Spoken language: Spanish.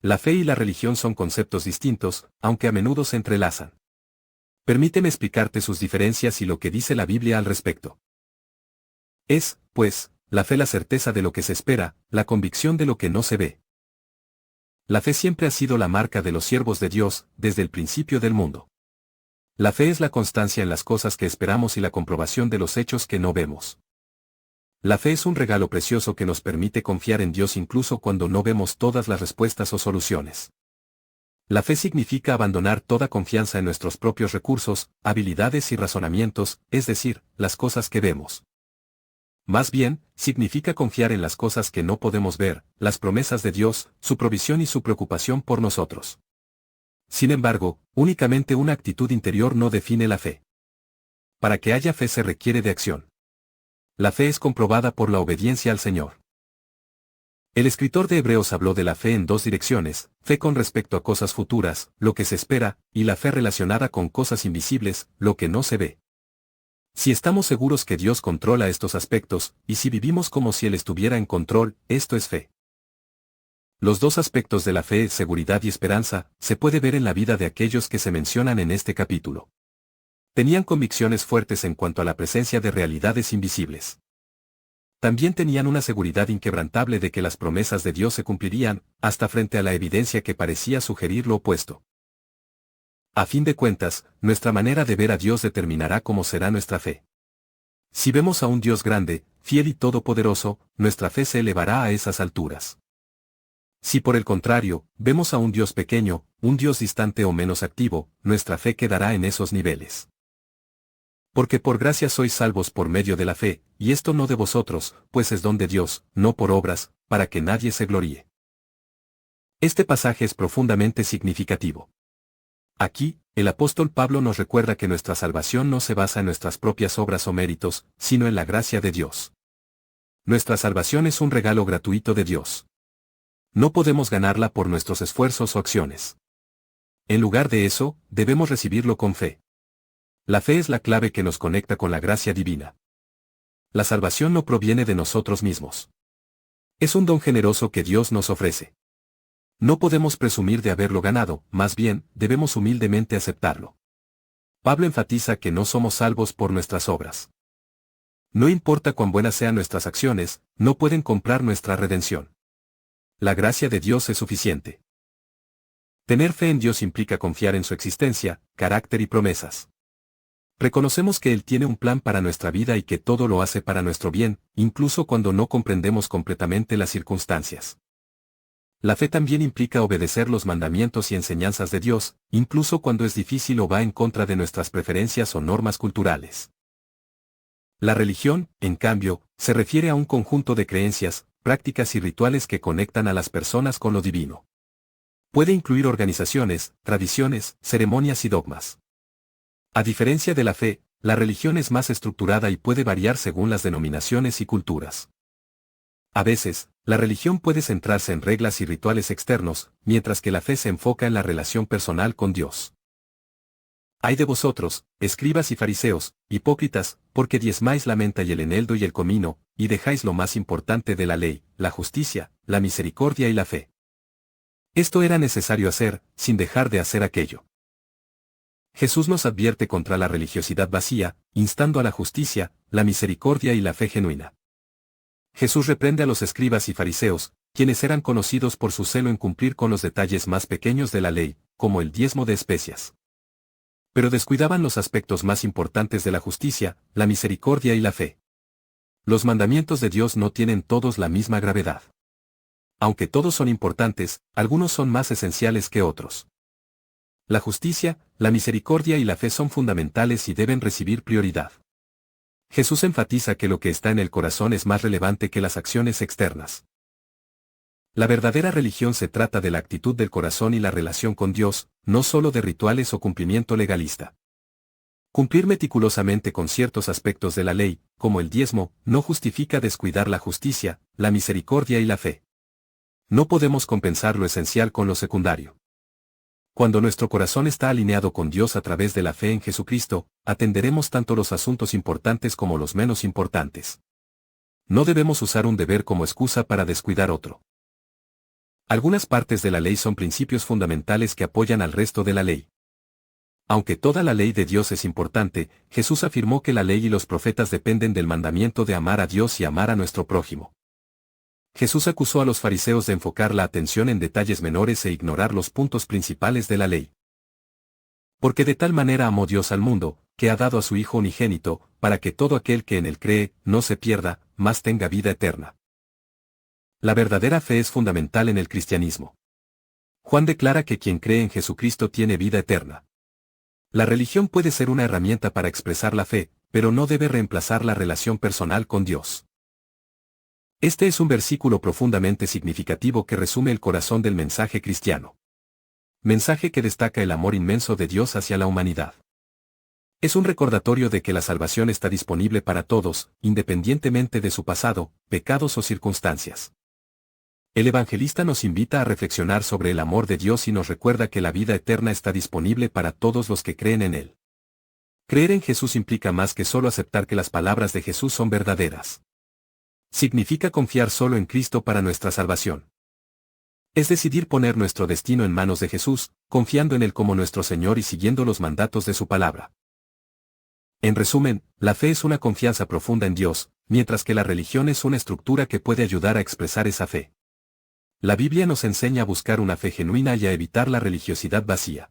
La fe y la religión son conceptos distintos, aunque a menudo se entrelazan. Permíteme explicarte sus diferencias y lo que dice la Biblia al respecto. Es, pues, la fe la certeza de lo que se espera, la convicción de lo que no se ve. La fe siempre ha sido la marca de los siervos de Dios, desde el principio del mundo. La fe es la constancia en las cosas que esperamos y la comprobación de los hechos que no vemos. La fe es un regalo precioso que nos permite confiar en Dios incluso cuando no vemos todas las respuestas o soluciones. La fe significa abandonar toda confianza en nuestros propios recursos, habilidades y razonamientos, es decir, las cosas que vemos. Más bien, significa confiar en las cosas que no podemos ver, las promesas de Dios, su provisión y su preocupación por nosotros. Sin embargo, únicamente una actitud interior no define la fe. Para que haya fe se requiere de acción. La fe es comprobada por la obediencia al Señor. El escritor de Hebreos habló de la fe en dos direcciones, fe con respecto a cosas futuras, lo que se espera, y la fe relacionada con cosas invisibles, lo que no se ve. Si estamos seguros que Dios controla estos aspectos, y si vivimos como si Él estuviera en control, esto es fe. Los dos aspectos de la fe, seguridad y esperanza, se puede ver en la vida de aquellos que se mencionan en este capítulo. Tenían convicciones fuertes en cuanto a la presencia de realidades invisibles. También tenían una seguridad inquebrantable de que las promesas de Dios se cumplirían, hasta frente a la evidencia que parecía sugerir lo opuesto. A fin de cuentas, nuestra manera de ver a Dios determinará cómo será nuestra fe. Si vemos a un Dios grande, fiel y todopoderoso, nuestra fe se elevará a esas alturas. Si por el contrario, vemos a un Dios pequeño, un Dios distante o menos activo, nuestra fe quedará en esos niveles. Porque por gracia sois salvos por medio de la fe, y esto no de vosotros, pues es don de Dios, no por obras, para que nadie se gloríe. Este pasaje es profundamente significativo. Aquí, el apóstol Pablo nos recuerda que nuestra salvación no se basa en nuestras propias obras o méritos, sino en la gracia de Dios. Nuestra salvación es un regalo gratuito de Dios. No podemos ganarla por nuestros esfuerzos o acciones. En lugar de eso, debemos recibirlo con fe. La fe es la clave que nos conecta con la gracia divina. La salvación no proviene de nosotros mismos. Es un don generoso que Dios nos ofrece. No podemos presumir de haberlo ganado, más bien, debemos humildemente aceptarlo. Pablo enfatiza que no somos salvos por nuestras obras. No importa cuán buenas sean nuestras acciones, no pueden comprar nuestra redención. La gracia de Dios es suficiente. Tener fe en Dios implica confiar en su existencia, carácter y promesas. Reconocemos que Él tiene un plan para nuestra vida y que todo lo hace para nuestro bien, incluso cuando no comprendemos completamente las circunstancias. La fe también implica obedecer los mandamientos y enseñanzas de Dios, incluso cuando es difícil o va en contra de nuestras preferencias o normas culturales. La religión, en cambio, se refiere a un conjunto de creencias, prácticas y rituales que conectan a las personas con lo divino. Puede incluir organizaciones, tradiciones, ceremonias y dogmas. A diferencia de la fe, la religión es más estructurada y puede variar según las denominaciones y culturas. A veces, la religión puede centrarse en reglas y rituales externos, mientras que la fe se enfoca en la relación personal con Dios. Ay de vosotros, escribas y fariseos, hipócritas, porque diezmáis la menta y el eneldo y el comino, y dejáis lo más importante de la ley, la justicia, la misericordia y la fe. Esto era necesario hacer, sin dejar de hacer aquello. Jesús nos advierte contra la religiosidad vacía, instando a la justicia, la misericordia y la fe genuina. Jesús reprende a los escribas y fariseos, quienes eran conocidos por su celo en cumplir con los detalles más pequeños de la ley, como el diezmo de especias. Pero descuidaban los aspectos más importantes de la justicia, la misericordia y la fe. Los mandamientos de Dios no tienen todos la misma gravedad. Aunque todos son importantes, algunos son más esenciales que otros. La justicia, la misericordia y la fe son fundamentales y deben recibir prioridad. Jesús enfatiza que lo que está en el corazón es más relevante que las acciones externas. La verdadera religión se trata de la actitud del corazón y la relación con Dios, no solo de rituales o cumplimiento legalista. Cumplir meticulosamente con ciertos aspectos de la ley, como el diezmo, no justifica descuidar la justicia, la misericordia y la fe. No podemos compensar lo esencial con lo secundario. Cuando nuestro corazón está alineado con Dios a través de la fe en Jesucristo, atenderemos tanto los asuntos importantes como los menos importantes. No debemos usar un deber como excusa para descuidar otro. Algunas partes de la ley son principios fundamentales que apoyan al resto de la ley. Aunque toda la ley de Dios es importante, Jesús afirmó que la ley y los profetas dependen del mandamiento de amar a Dios y amar a nuestro prójimo. Jesús acusó a los fariseos de enfocar la atención en detalles menores e ignorar los puntos principales de la ley. Porque de tal manera amó Dios al mundo, que ha dado a su Hijo unigénito, para que todo aquel que en él cree, no se pierda, mas tenga vida eterna. La verdadera fe es fundamental en el cristianismo. Juan declara que quien cree en Jesucristo tiene vida eterna. La religión puede ser una herramienta para expresar la fe, pero no debe reemplazar la relación personal con Dios. Este es un versículo profundamente significativo que resume el corazón del mensaje cristiano. Mensaje que destaca el amor inmenso de Dios hacia la humanidad. Es un recordatorio de que la salvación está disponible para todos, independientemente de su pasado, pecados o circunstancias. El evangelista nos invita a reflexionar sobre el amor de Dios y nos recuerda que la vida eterna está disponible para todos los que creen en Él. Creer en Jesús implica más que solo aceptar que las palabras de Jesús son verdaderas. Significa confiar solo en Cristo para nuestra salvación. Es decidir poner nuestro destino en manos de Jesús, confiando en Él como nuestro Señor y siguiendo los mandatos de su palabra. En resumen, la fe es una confianza profunda en Dios, mientras que la religión es una estructura que puede ayudar a expresar esa fe. La Biblia nos enseña a buscar una fe genuina y a evitar la religiosidad vacía.